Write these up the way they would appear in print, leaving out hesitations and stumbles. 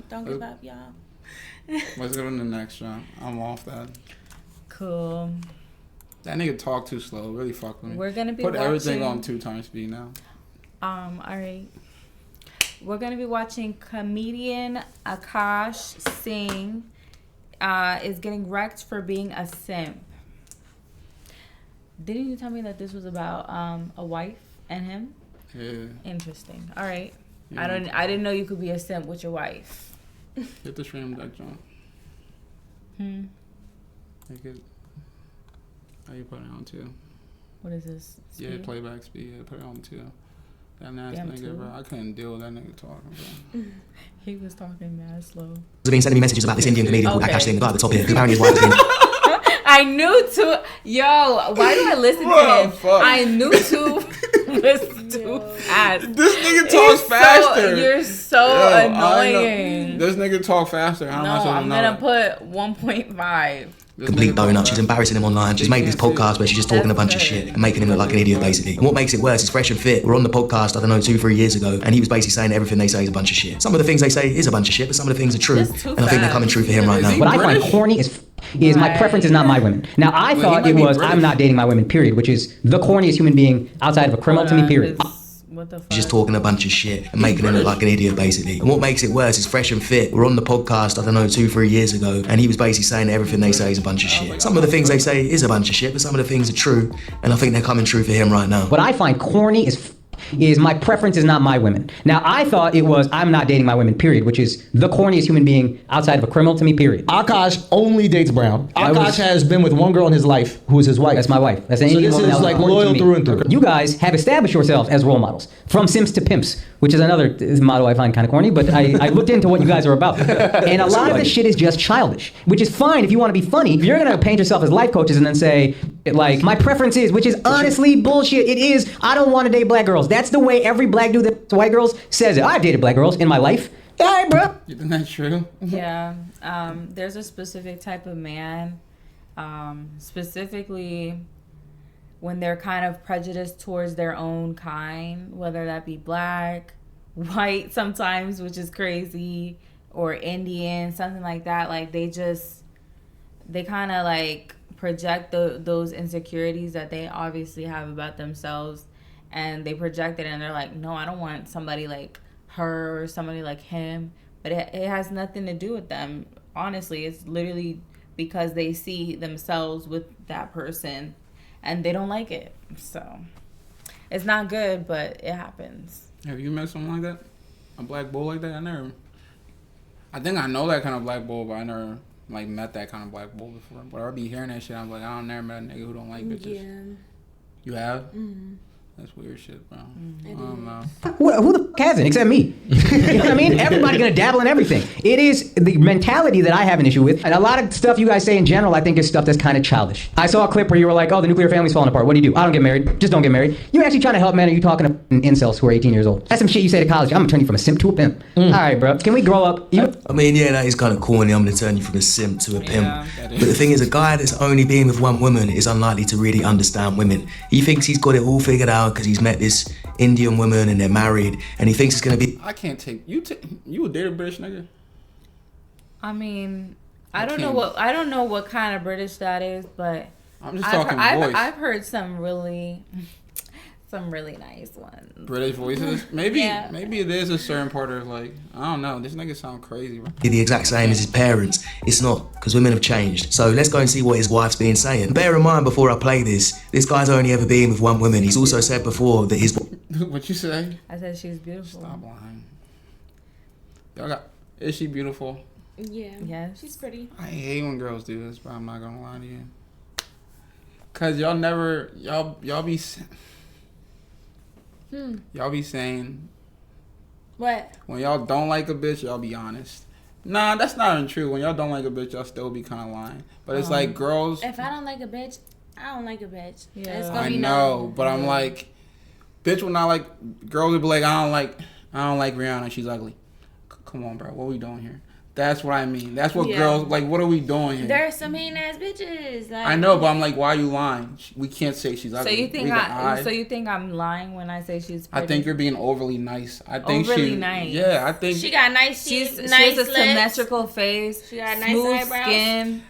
Don't give up, y'all. Let's go to the next round. I'm off that. Cool. That nigga talk too slow. Really fuck with me. We're gonna be put watching... everything on 2 times speed now. All right. We're gonna be watching comedian Akash Singh is getting wrecked for being a simp. Didn't you tell me that this was about a wife and him? Yeah. Interesting. All right. Yeah. I didn't know you could be a simp with your wife. Hit the stream deck, John. Make it. How you put it on 2? What is this? Speed? Yeah, playback speed. Yeah, put it on 2. That nasty Damn, nigga, 2? bro. I couldn't deal with that nigga talking, bro. He was talking mad slow. They've been sending me messages about this Indian comedian called Akash Singh, the guy at the top here, who apparently his wife has been... I knew to... Yo, why do I listen to him? Fuck. I knew to... was too fast. This nigga talks faster. You're so annoying. This nigga talk faster. I'm gonna put 1.5. Complete donut. She's embarrassing him online. She's made this podcast where she's just talking a bunch of shit and making him look like an idiot, basically. And what makes it worse is Fresh and Fit were on the podcast, I don't know, 2-3 years ago, and he was basically saying everything they say is a bunch of shit. Some of the things they say is a bunch of shit, but some of the things are true, and I think they're coming true for him right now. What I find corny is my preference is not my women. Now, I thought it was I'm not dating my women, period, which is the corniest human being outside of a criminal to me, period. What the fuck? She's just talking a bunch of shit and making him look like an idiot, basically. And what makes it worse is Fresh and Fit were on the podcast, I don't know, 2-3 years ago, and he was basically saying everything they say is a bunch of shit. Some of the things they say is a bunch of shit, but some of the things are true, and I think they're coming true for him right now. What I find corny is my preference is not my women. Now, I thought it was I'm not dating my women, period, which is the corniest human being outside of a criminal to me, period. Akash only dates brown. Akash has been with one girl in his life who is his wife. That's my wife. That's an Indian woman. So this is like loyal through and through. You guys have established yourselves as role models. From Simps to Pimps, which is another motto I find kind of corny, but I looked into what you guys are about. And a lot of this shit is just childish, which is fine if you want to be funny. If you're going to paint yourself as life coaches and then say, like, my preference is, which is honestly bullshit. It is, I don't want to date black girls. That's the way every black dude that's white girls says it. I've dated black girls in my life. Yeah, all right, bro. You think that's true? Yeah. There's a specific type of man, specifically when they're kind of prejudiced towards their own kind, whether that be black, white sometimes, which is crazy, or Indian, something like that. Like they kind of like project those insecurities that they obviously have about themselves, and they project it, and they're like, no, I don't want somebody like her or somebody like him. But it has nothing to do with them. Honestly, it's literally because they see themselves with that person and they don't like it. So it's not good, but it happens. Have you met someone like that? A black bull like that? I think I know that kind of black bull, but I never like met that kind of black bull before. But I be hearing that shit. I'm like, I don't never met a nigga who don't like bitches. Yeah. You have? Mm-hmm. That's weird shit, bro. I I don't know. Who the f hasn't, except me? You know what I mean? Everybody gonna dabble in everything. It is the mentality that I have an issue with. And a lot of stuff you guys say in general, I think is stuff that's kind of childish. I saw a clip where you were like, oh, the nuclear family's falling apart. What do you do? I don't get married. Just don't get married. You actually trying to help men, or you talking to incels who are 18 years old? That's some shit you say to college. I'm gonna turn you from a simp to a pimp. All right, bro. Can we grow up? I mean, yeah, that is kind of corny. I'm gonna turn you from a simp to a pimp. But the thing is, a guy that's only been with one woman is unlikely to really understand women. He thinks he's got it all figured out because he's met this Indian woman and they're married, and he thinks it's gonna be. I can't take you. You would date a British nigga? I mean, I don't know what kind of British that is, but I'm just talking voice. I've heard some really nice ones. British voices? Maybe it is a certain part of like, I don't know. This nigga sound crazy, bro. The exact same as his parents. It's not, because women have changed. So let's go and see what his wife's been saying. Bear in mind, before I play this guy's only ever been with one woman. He's also said before that his. What you say? I said she's beautiful. Stop lying. Is she beautiful? Yeah. Yes. She's pretty. I hate when girls do this, but I'm not gonna lie to you. Cause y'all be saying What? when y'all don't like a bitch, y'all be honest. Nah, that's not even true. When y'all don't like a bitch, y'all still be kind of lying. But it's like girls. If I don't like a bitch, I don't like a bitch. Yeah. It's gonna I be know, no. but I'm like, bitch will not like. Girls will be like, I don't like Rihanna. She's ugly. Come on, bro. What we doing here? That's what I mean. That's what girls like. What are we doing here? There's some hating ass bitches. Like, I know, but I'm like, why are you lying? We can't say she's ugly. So you think I'm lying when I say she's pretty? I think you're being overly nice. I think overly nice. Yeah, I think she got nice teeth, she nice has a lips. symmetrical face. She got nice smooth eyebrows. skin,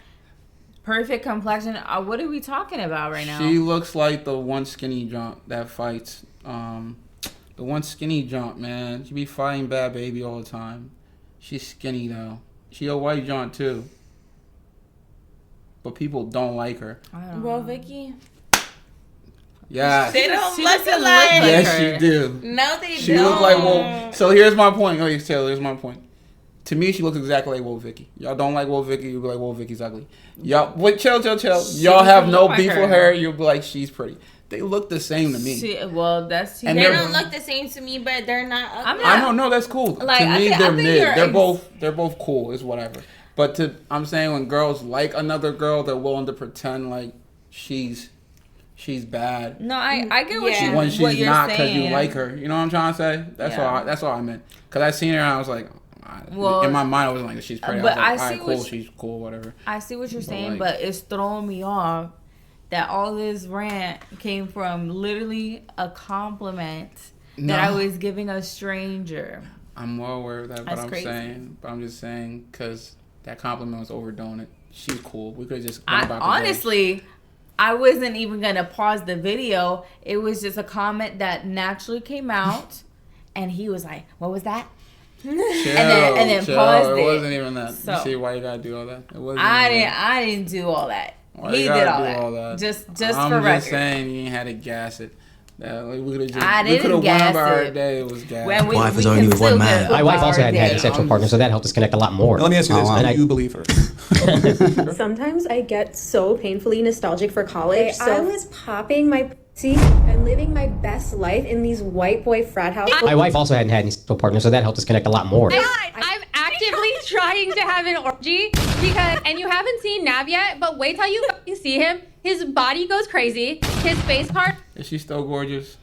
perfect complexion. What are we talking about right now? She looks like the one skinny jump that fights. The one skinny jump, man. She be fighting Bad Baby all the time. She's skinny though. She a white jaunt too. But people don't like her. Well, Vicky. Yeah. They don't She look doesn't alike. look like Yes, her. she do. No, they She don't. look like Wolf. So here's my point. Oh, Taylor, here's my point. To me, she looks exactly like Wolf Vicky. Y'all don't like Wolf Vicky, you'll be like, Wolf Vicky's ugly. Y'all, wait, chill. Y'all have no beef with her, you'll be like, she's pretty. They look the same to me. They don't look the same to me, but they're not ugly. I don't know. That's cool. Like, to me, they're mid. you're They're both cool. It's whatever. But I'm saying when girls like another girl, they're willing to pretend like she's bad. No, I get what Yeah. you When she's what you're not, because saying. you like her. You know what I'm trying to say? That's all I meant. Because I seen her and I was like, Well, in my mind I wasn't like she's pretty. but I was I like, see all right, what cool. She's cool. Whatever. I see what you're saying, like- but it's throwing me off that all this rant came from literally a compliment that I was giving a stranger. I'm well aware of that, but That's I'm just saying because that compliment was overdoing it. She's cool. We could have just Honestly, I wasn't even gonna pause the video. It was just a comment that naturally came out, and he was like, "What was that?" Chill, and then chill. paused it. it. Wasn't even that. So, you see why you gotta do all that? It wasn't. I didn't do all that. Why He you did gotta all do that. Just I'm for just record. saying you ain't had to gas it. Like, we could have just. I we didn't could have went gas about our it. day. It was gas. When Wife we was can only with one still man. get My wife our also hadn't had day. a sexual partner, so that helped us connect a lot more. Now, let me ask you this: And do you believe her? Sometimes I get so painfully nostalgic for college. I was popping my pussy and living my best life in these white boy frat houses. My wife also hadn't had any sexual partner, so that helped us connect a lot more. I'm actively trying to have an orgy because, and you haven't seen Nav yet, but wait till you fucking see him. His body goes crazy. His face part Is she still gorgeous?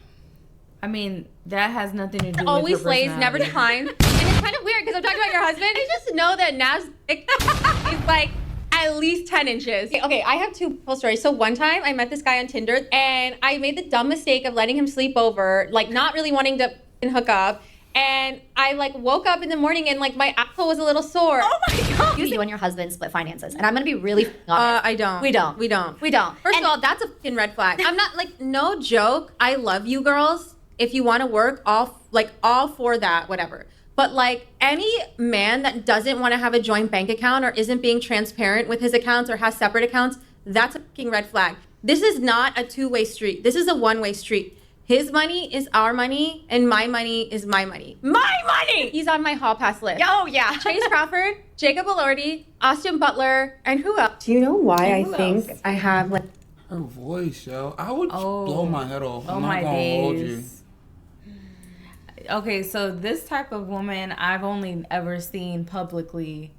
I mean, that has nothing to do always with her slays, never personality. declines. And it's kind of weird because I'm talking about your husband. I just know that Nav's dick is like at least 10 inches. Okay, I have two full stories. So one time I met this guy on Tinder and I made the dumb mistake of letting him sleep over, like not really wanting to hook up. And I like woke up in the morning and like my asshole was a little sore. Oh my god! You and your husband split finances, and I'm gonna be really honest. I don't. We don't. We don't. We don't. First of all, that's a fucking red flag. I'm not like no joke. I love you girls. If you want to work, all for that, whatever. But like any man that doesn't want to have a joint bank account or isn't being transparent with his accounts or has separate accounts, that's a fucking red flag. This is not a two-way street. This is a one-way street. His money is our money, and my money is my money. My money! He's on my hall pass list. Oh yeah. Chase Crawford, Jacob Elordi, Austin Butler, and who else? Do you know why I who think else? I have like Her voice, yo. I would blow my head off. Oh I'm my not gonna hold you. days. Okay, so this type of woman I've only ever seen publicly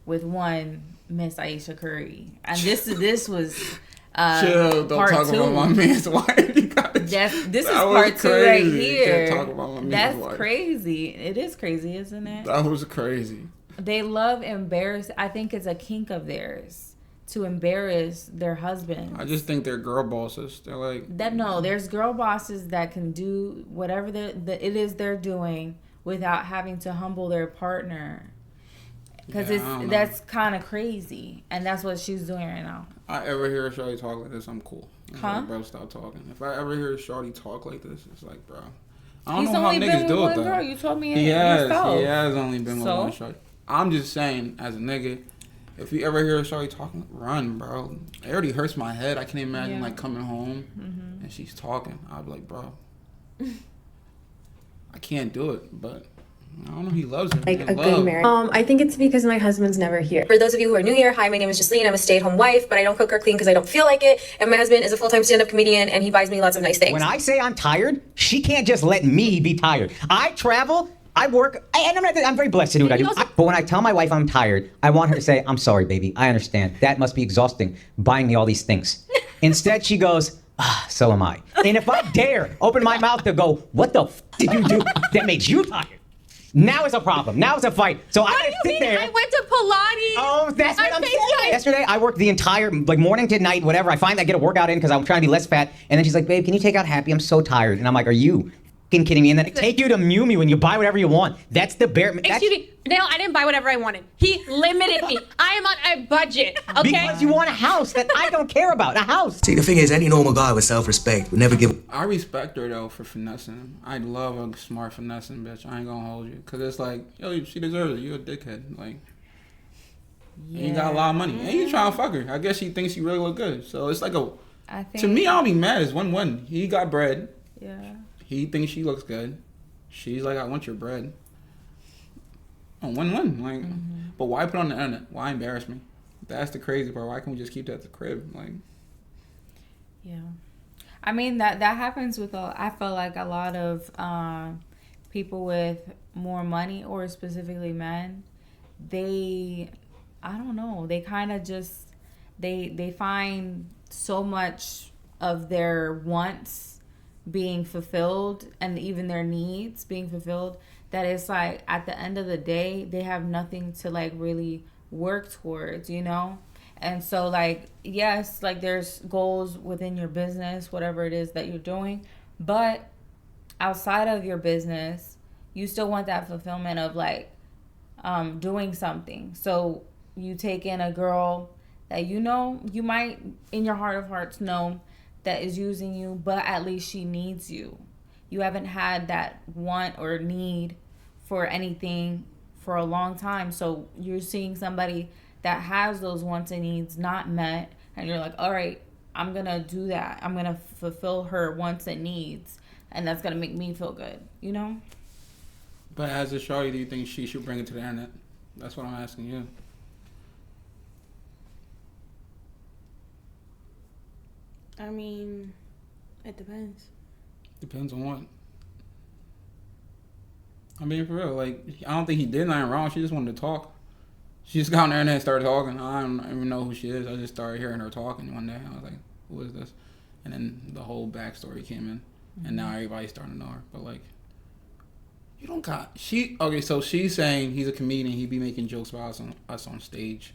with one Miss Aisha Curry, and this was Chill, don't part talk two. about my man's wife. You gotta- This is That was part two right crazy. You here. can't talk about my man's That's wife. crazy. It is crazy, isn't it? That was crazy. They love embarrass. I think it's a kink of theirs to embarrass their husband. I just think they're girl bosses. They're like, There's girl bosses that can do whatever it is they're doing without having to humble their partner. Because Yeah, I don't know. that's kind of crazy, and that's what she's doing right now. I ever hear a shawty talk like this, I'm cool. I'm Huh? like, bro, stop talking. If I ever hear a shawty talk like this, it's like, bro, I don't He's know how only niggas been with do it one though. girl. You told me He yourself. has only been with So? one shawty. I'm just saying, as a nigga, if you ever hear a shawty talking, run, bro. It already hurts my head. I can't imagine like coming home and she's talking. I'd be like, bro, I can't do it, but I don't know. He loves her. like They a love. good marriage. I think it's because my husband's never here. For those of you who are new here, hi, my name is Justine. I'm a stay-at-home wife, but I don't cook or clean because I don't feel like it. And my husband is a full-time stand-up comedian, and he buys me lots of nice things. When I say I'm tired, she can't just let me be tired. I travel, I work, and I'm very blessed to do what I do. But when I tell my wife I'm tired, I want her to say, I'm sorry, baby. I understand. That must be exhausting, buying me all these things. Instead, she goes, so am I. And if I dare open my mouth to go, what the f did you do that made you tired? Now it's a problem. Now it's a fight. So I gotta sit there. I went to Pilates. Oh, that's what I'm saying. Yesterday, I worked the entire, morning to night, whatever. I finally get a workout in because I'm trying to be less fat. And then she's like, babe, can you take out Happy? I'm so tired. And I'm like, are you f***ing kidding me? And then I take you to Mew Mew and you buy whatever you want. That's the bare... Excuse me. Dale, I didn't buy whatever I wanted. He limited me. I am on a budget, okay? Because you want a house that I don't care about. A house. See, the thing is, any normal guy with self-respect would never give... I respect her, though, for finessing him. I love a smart finessing bitch. I ain't gonna hold you. Because it's like, yo, she deserves it. You a dickhead. Like, you got a lot of money. And you trying to fuck her. I guess she thinks you really look good. So it's like a... to me, I don't be mad. It's win-win. He got bread. Yeah. He thinks she looks good. She's like, I want your bread. Oh, win-win. Like, but why put it on the internet? Why embarrass me? That's the crazy part. Why can't we just keep that at the crib? Like, yeah. I mean, that happens with, I feel like a lot of people with more money, or specifically men, I don't know, they kind of just, they find so much of their wants being fulfilled and even their needs being fulfilled that it's like at the end of the day they have nothing to like really work towards, you know? And so like, yes, like there's goals within your business, whatever it is that you're doing, but outside of your business you still want that fulfillment of like doing something. So you take in a girl that you know, you might in your heart of hearts know that is using you, but at least she needs you. You haven't had that want or need for anything for a long time. So you're seeing somebody that has those wants and needs not met, and you're like, all right, I'm gonna do that. I'm gonna fulfill her wants and needs, and that's gonna make me feel good, you know? but as a shorty, do you think she should bring it to the internet? That's what I'm asking you. I mean, it depends. Depends on what. I mean, for real, like, I don't think he did nothing wrong. She just wanted to talk. She just got on the internet and started talking. I don't even know who she is. I just started hearing her talking one day. I was like, who is this? And then the whole backstory came in. And now everybody's starting to know her. But, like, you don't got... Okay, so she's saying he's a comedian. He be making jokes about us on stage.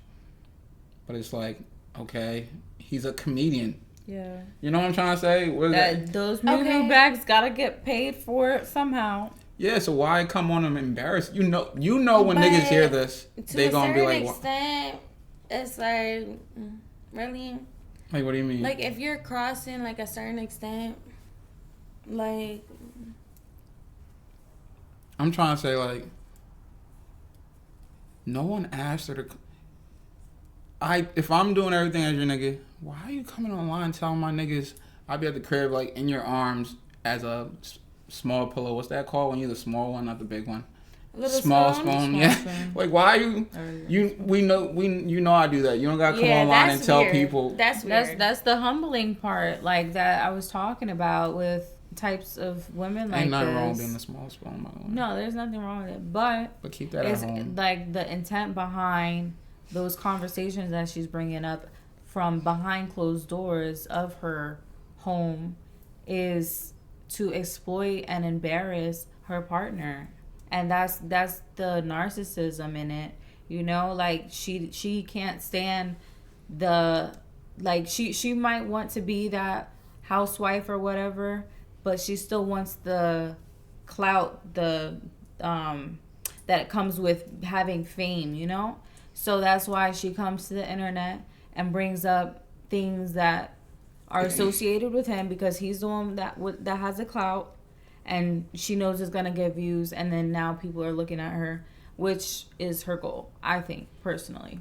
But it's like, okay, he's a comedian. Yeah. You know what I'm trying to say? What is that? Those movie bags gotta get paid for it somehow. Yeah, so why come on and embarrass? You know when niggas hear this, they gonna be like, what? It's like, really? Like, what do you mean? Like, if you're crossing, like, a certain extent, like... I'm trying to say, like, no one asked her to... If I'm doing everything as your nigga, why are you coming online telling my niggas I'll be at the crib, like, in your arms as a small pillow? What's that called when you're the small one, not the big one? Small spoon. Yeah. Like, why are you know I do that. You don't gotta come online and tell people. That's weird. That's the humbling part, like that I was talking about with types of women like this. Ain't nothing wrong being the small spoon, by the way. No, there's nothing wrong with it. But keep that at home. Like the intent behind those conversations that she's bringing up from behind closed doors of her home is to exploit and embarrass her partner. And that's the narcissism in it, you know. Like she can't stand the, like, she might want to be that housewife or whatever, but she still wants the clout, the that comes with having fame, you know. So that's why she comes to the internet and brings up things that are associated with him, because he's the one that has the clout. And she knows it's going to get views, and then now people are looking at her, which is her goal, I think, personally.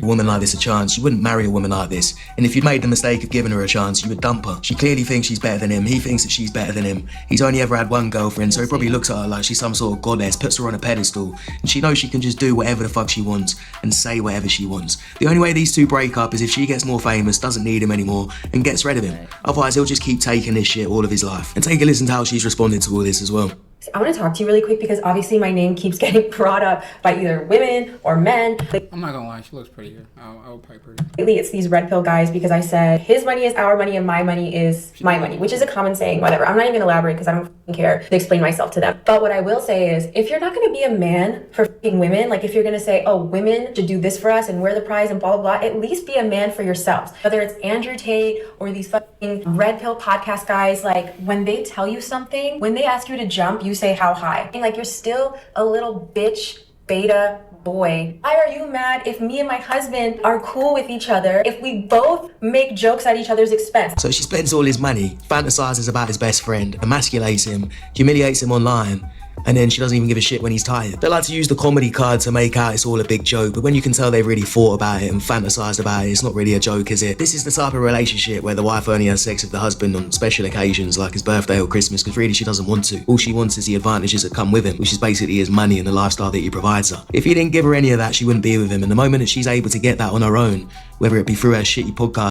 A woman like this a chance, you wouldn't marry a woman like this. And if you'd made the mistake of giving her a chance, you would dump her. She clearly thinks she's better than him. He thinks that she's better than him. He's only ever had one girlfriend, so he probably looks at her like she's some sort of goddess, puts her on a pedestal, and she knows she can just do whatever the fuck she wants and say whatever she wants. The only way these two break up is if she gets more famous, doesn't need him anymore, and gets rid of him. Otherwise, he'll just keep taking this shit all of his life. And take a listen to how she's responded to all this as well. I want to talk to you really quick because obviously my name keeps getting brought up by either women or men. I'm not gonna lie, she looks prettier. I would pipe her. Lately, it's these red pill guys because I said his money is our money and my money is my money, which is a common saying, whatever. I'm not even gonna elaborate because I don't care to explain myself to them. But what I will say is, if you're not gonna be a man for fucking women, like if you're gonna say, oh, women should do this for us and we're the prize and blah, blah, blah, at least be a man for yourselves. Whether it's Andrew Tate or these fucking red pill podcast guys, like when they tell you something, when they ask you to jump, you say how high. And like you're still a little bitch, beta, boy. Why are you mad if me and my husband are cool with each other, if we both make jokes at each other's expense? So she spends all his money, fantasizes about his best friend, emasculates him, humiliates him online, and then she doesn't even give a shit when he's tired. They like to use the comedy card to make out it's all a big joke, but when you can tell they've really thought about it and fantasized about it, it's not really a joke, is it? This is the type of relationship where the wife only has sex with the husband on special occasions like his birthday or Christmas, because really she doesn't want to. All she wants is the advantages that come with him, which is basically his money and the lifestyle that he provides her. If he didn't give her any of that, she wouldn't be with him, and the moment that she's able to get that on her own, whether it be through her shitty podcast